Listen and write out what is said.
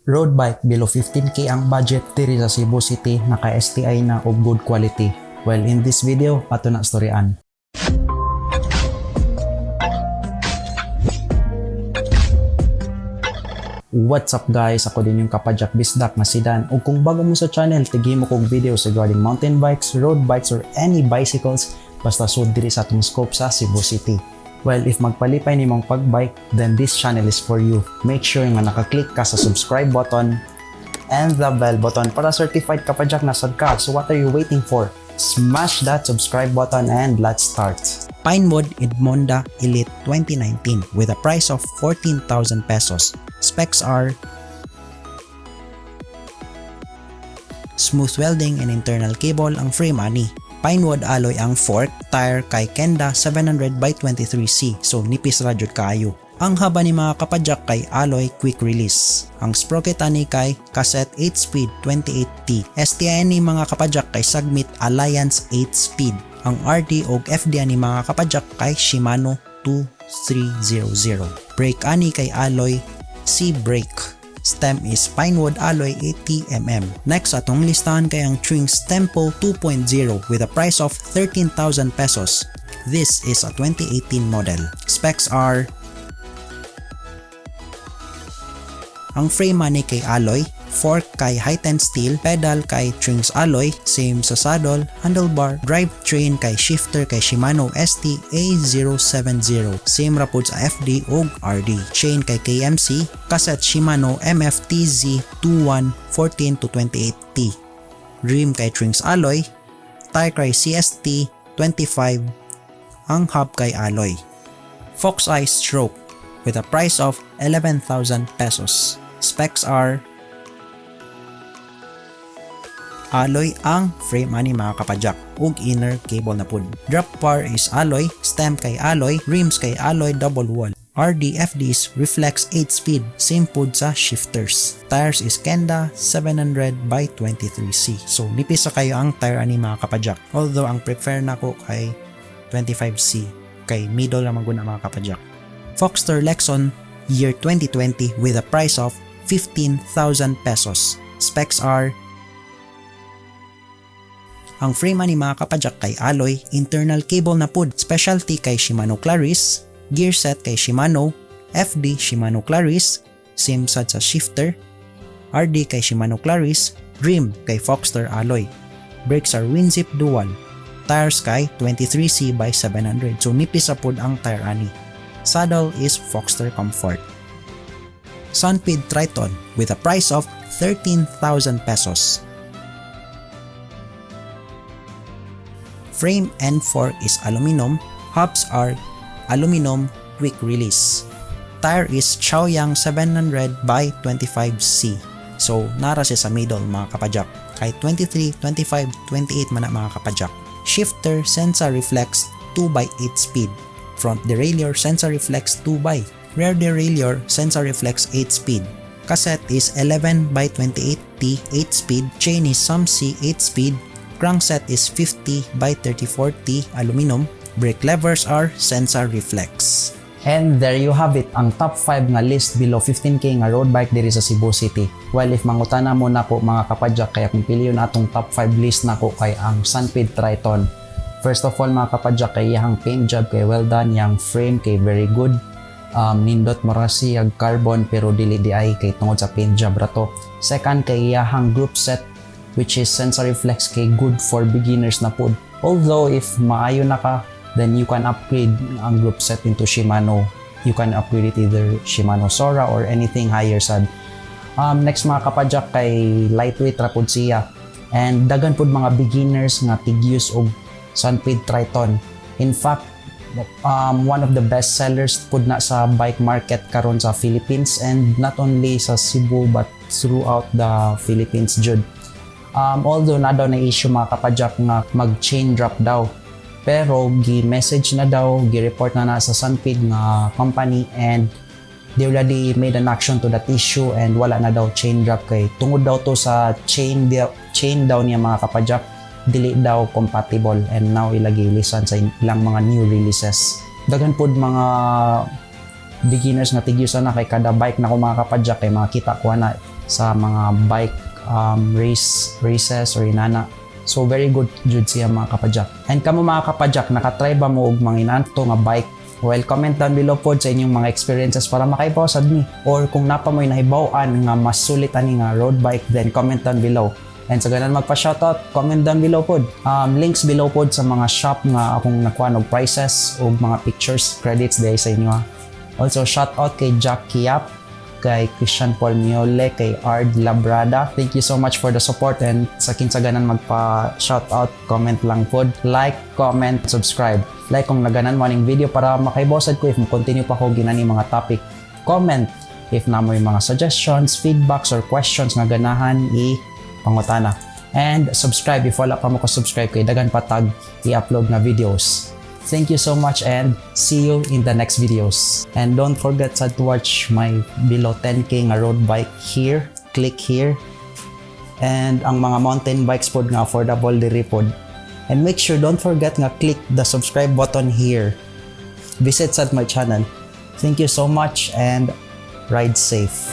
Road bike below 15k ang budget diri sa Cebu City, naka STI na og good quality. Well, in this video, ato na storyan. What's up guys? Ako din yung Kapadyak Bisdak na si Dan. Ug kung bago mo sa channel, tighi mo kong videos regarding mountain bikes, road bikes, or any bicycles basta sud diri sa atong scope sa Cebu City. Well, if magpalipay nimong pagbike, then this channel is for you. Make sure nga nakaklik ka sa subscribe button and the bell button para certified Kapadyak na sad ka. So what are you waiting for? Smash that subscribe button and let's start. Pinewood Edmonda Elite 2019 with a price of 14,000 pesos. Specs are smooth welding and internal cable ang frame ani. Pinewood alloy ang fork, tire kay Kenda 700 by 23C, so nipis ra jud kaayo. Ang haba ni mga Kapadyak kay alloy quick release. Ang sprocket ani kay cassette 8-speed 28T. STI ni mga Kapadyak kay Sagmit Alliance 8-speed. Ang RD ug FD ani mga Kapadyak kay Shimano 2300. Brake ani kay alloy C brake. Stem is Pinewood alloy 80mm. Next atong listahan kay ang Trinks Tempo 2.0 with a price of 13,000 pesos. This is a 2018 model. Specs are ang frame ani kay alloy, fork kay high-ten steel, pedal kay Trinks alloy, same sa saddle, handlebar, drivetrain kay shifter kay Shimano ST A070, same ra pud sa FD ug RD, chain kay KMC, cassette Shimano MFTZ 21 14-28T, rim kay Trinks alloy, tire kay CST 25, ang hub kay alloy. Fox Eye stroke with a price of 11,000 pesos. Specs are alloy ang frame ani mga Kapadyak ug inner cable na pud. Drop bar is alloy, stem kay alloy, rims kay alloy double wall. RD FDs reflex 8-speed, same pud sa shifters. Tires is Kenda 700 by 23C. So nipis sa kayo ang tire ani mga Kapadyak. Although ang prefer nako kay 25C, kay middle ra maguna mga Kapadyak. Foxter Lexon year 2020 with a price of 15,000 pesos. Specs are ang frame ani mga Kapadyak kay alloy, internal cable na pud, specialty kay Shimano Claris, gear set kay Shimano, FD Shimano Claris, same sad sa shifter, RD kay Shimano Claris, rim kay Foxter alloy. Brakes are Winzip dual. Tires kay 23C by 700, so nipis sa pud ang tire ani. Saddle is Foxter Comfort. Sunpid Triton with a price of 13,000 pesos. Frame and fork is aluminum, hubs are aluminum quick release. Tire is Chaoyang 700 by 25C. So nara siya sa middle mga Kapadyak. Kay 23, 25, 28 man mga Kapadyak. Shifter Sensa Reflex 2x8 speed. Front derailleur Sensa Reflex 2x. Rear derailleur Sensa Reflex 8 speed. Cassette is 11 by 28T 8 speed. Chain is Sumsi 8 speed. Crankset is 50 by 34T aluminum. Brake levers are Sensa Reflex. And there you have it, ang top 5 nga list below 15k nga road bike diri sa Cebu City. Well, if mangutana mo na po mga Kapadyak, kaya kung piliyon atong top 5 list na ko kay ang Sunpid Triton. First of all mga Kapadyak, kay iyang paint job kay well done, yang frame kay very good. Nindot morasi ag carbon pero dili di ay kay tungod sa paint job rato. Second kay iyang group set which is Sensa Reflex kay good for beginners na pod. Although if maayo na ka, then you can upgrade ang group set into Shimano. You can upgrade it either Shimano Sora or anything higher sad. Next mga Kapadyak, kay lightweight ra pod siya. And dagan pod mga beginners nga tig-use og Sunpid Triton. In fact, one of the best sellers pod na sa bike market karon sa Philippines, and not only sa Cebu but throughout the Philippines jud. Although na daw na issue mga Kapadyak nga mag-chain drop daw, pero gi-message na daw, gi-report na sa Sunpid nga company, and they already made an action to that issue, and wala na daw chain drop kay tungod daw to sa chain daw niya mga Kapadyak, dili daw compatible, and now ilagay lisan sa ilang mga new releases. Dagan pod mga beginners nga tig-use na kay kada bike na ko mga Kapadyak, kay makita ko na sa mga bike races or inana. So very good jud siya mga kapadyak. And kamo mga kapadyak, nakatry ba mo og mga inanto nga bike? Well, comment down below po sa inyong mga experiences para makaibaw sad ni. Or kung napa mo'y nahibaw-an nga mas sulit ani nga road bike, then comment down below. And sa ganan magpa-shoutout, comment down below po. Links below po sa mga shop nga akong nakuha og prices o mga pictures, credits dahil sa inyo. Also, shoutout kay Jack Kiap, kay Christian Paul Miole, kay Ard Labrada. Thank you so much for the support, and sa kinsaganan magpa-shoutout, comment lang po. Like, comment, subscribe. Like kung naganan mo aning video para makaibosad ko if mo-continue pa ko ginani mga topic. Comment if na mo yung mga suggestions, feedbacks, or questions nga ganahan pangutana. And subscribe if wala pa mo ko subscribe kay dagan patag i-upload na videos. Thank you so much and see you in the next videos. And don't forget to watch my below 10k nga road bike here. Click here. And ang mga mountain bikes pod nga affordable diri pod. And make sure don't forget nga click the subscribe button here. Visit sa my channel. Thank you so much and ride safe.